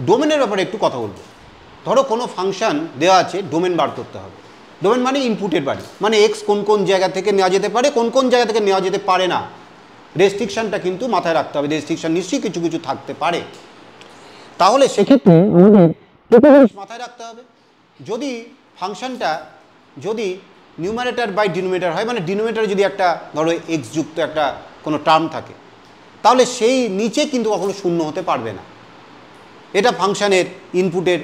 ডোমেনের ব্যাপারে একটু কথা বলবো। ধরো কোনো ফাংশন দেওয়া আছে, ডোমেন বার করতে হবে। ডোমেন মানে ইনপুটের বাড়ি, মানে এক্স কোন কোন জায়গা থেকে নেওয়া যেতে পারে, কোন কোন জায়গা থেকে নেওয়া যেতে পারে না। রেস্ট্রিকশনটা কিন্তু মাথায় রাখতে হবে, রেস্ট্রিকশন নিশ্চয়ই কিছু কিছু থাকতে পারে। তাহলে সেক্ষেত্রে আমাদের দুটো জিনিস মাথায় রাখতে হবে। যদি ফাংশনটা যদি নিউমারেটর বাই ডিনোমিনেটর হয়, মানে ডিনোমিনেটরে যদি একটা ধরো এক্স যুক্ত একটা কোনো টার্ম থাকে, তাহলে সেই নিচে কিন্তু কখনো শূন্য হতে পারবে না। এটা ফাংশনের ইনপুটের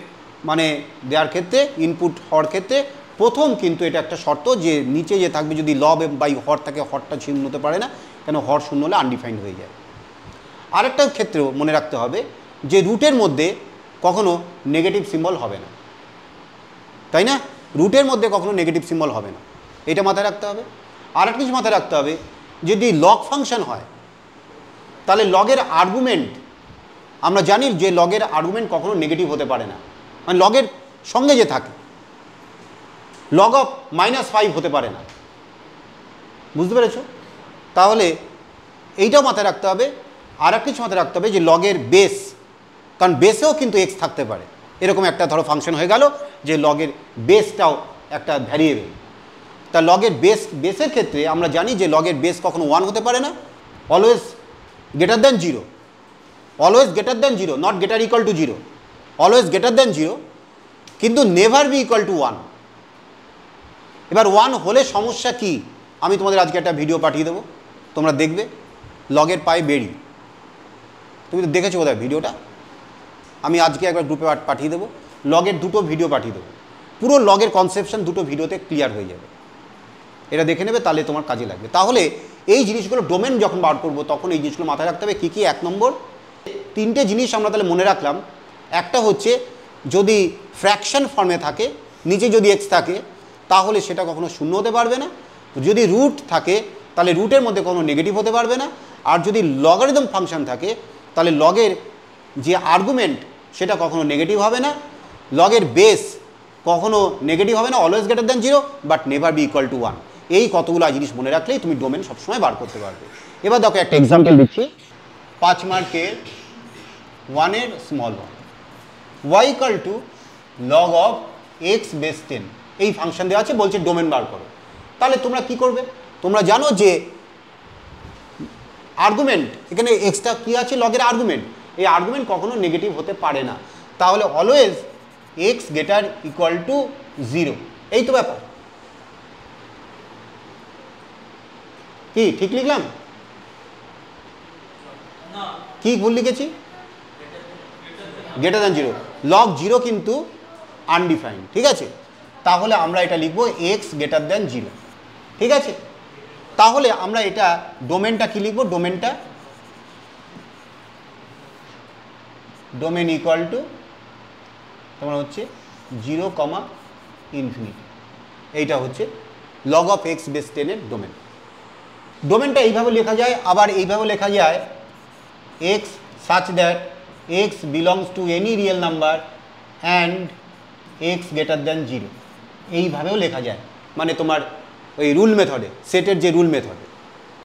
মানে দেওয়ার ক্ষেত্রে, ইনপুট হওয়ার ক্ষেত্রে প্রথম কিন্তু এটা একটা শর্ত যে নিচে যে থাকবে যদি লব বাই হর থাকে, হরটা শূন্য হতে পারে না, কেন হর শূন্য হলে আনডিফাইন্ড হয়ে যায়। আরেকটা ক্ষেত্রেও মনে রাখতে হবে যে রুটের মধ্যে কখনো নেগেটিভ সিম্বল হবে না, তাই না? রুটের মধ্যে কখনো নেগেটিভ সিম্বল হবে না, এটা মাথায় রাখতে হবে। আর একটা কিছু মাথায় রাখতে হবে, যদি লগ ফাংশন হয় তাহলে লগের আর্গুমেন্ট, আমরা জানি যে লগের আর্গুমেন্ট কখনো নেগেটিভ হতে পারে না, মানে লগের সঙ্গে যে থাকে লগ অফ -5 হতে পারে না, বুঝতে পেরেছো? তাহলে এইটাও মাথায় রাখতে হবে। আর একটা কিছু মাথায় রাখতে হবে যে লগের বেস, কারণ বেসেও কিন্তু এক্স থাকতে পারে। এরকম একটা ধরো ফাংশন হয়ে গেল যে লগের বেসটাও একটা ভ্যারিয়েবল, তা লগের বেসের ক্ষেত্রে আমরা জানি যে লগের বেস কখনো 1 হতে পারে না, always greater than 0, always greater than 0, not greater equal to 0, always greater than 0, কিন্তু নেভার বি ইকুয়াল টু 1। এবার 1 হলে সমস্যা কি, আমি তোমাদের আজকে একটা ভিডিও পাঠিয়ে দেবো, তোমরা দেখবে লগের পায়ে বেরি। তুমি তো দেখেছো বোধহয় ভিডিওটা, আমি আজকে একবার গ্রুপে পাঠিয়ে দেবো, লগের দুটো ভিডিও পাঠিয়ে দেবো, পুরো লগের কনসেপশন দুটো ভিডিওতে ক্লিয়ার হয়ে যাবে। এটা দেখে নেবে, তাহলে তোমার কাজে লাগবে। তাহলে এই জিনিসগুলো ডোমেন যখন বার করবো তখন এই জিনিসগুলো মাথায় রাখতে হবে। কী কী? 1 নম্বর, 3টে জিনিস আমরা তাহলে মনে রাখলাম। একটা হচ্ছে যদি ফ্র্যাকশন ফর্মে থাকে, নিচে যদি এক্স থাকে তাহলে সেটা কখনো শূন্য হতে পারবে না। যদি রুট থাকে তাহলে রুটের মধ্যে কোনো নেগেটিভ হতে পারবে না। আর যদি লগারিদম ফাংশন থাকে তাহলে লগের যে আর্গুমেন্ট সেটা কখনো নেগেটিভ হবে না। লগের বেস কখনো নেগেটিভ হবে না, always greater than 0, but never be equal to 1। এই কতগুলো জিনিস মনে রাখলেই তুমি ডোমেন সবসময় বার করতে পারবে। এবার দেখো একটা এক্সাম্পল দিচ্ছি, 5 মার্কের 1 small 1, y equal to log of x base 10। এই ফাংশন দেওয়া আছে, বলছে ডোমেন বার করো। তাহলে তোমরা কি করবে? তোমরা জানো যে আর্গুমেন্ট, এখানে এক্সটা কি আছে? লগের আর্গুমেন্ট। এই আর্গুমেন্ট কখনো নেগেটিভ হতে পারে না, তাহলে always x greater equal to 0। এই তো ব্যাপার। কি ঠিক লিখলাম? কি ভুল লিখেছি? গ্রেটার দ্যান 0, লগ 0 কিন্তু আনডিফাইন্ড, ঠিক আছে? তাহলে আমরা এটা লিখবো এক্স গ্রেটার দ্যান 0, ঠিক আছে? তাহলে আমরা এটা ডোমেনটা কি লিখবো? ডোমেন ইকুয়াল টু তোমার হচ্ছে 0, ইনফিনিটি। এইটা হচ্ছে লগ অফ এক্স বেস 10 এর ডোমেন। ডোমেনটা এইভাবে লেখা যায়, আবার এইভাবে লেখা যায় x such that x belongs to any real number and x greater than 0। এইভাবেও লেখা যায়, মানে তোমার ওই রুল মেথডে, সেটের যে রুল মেথড,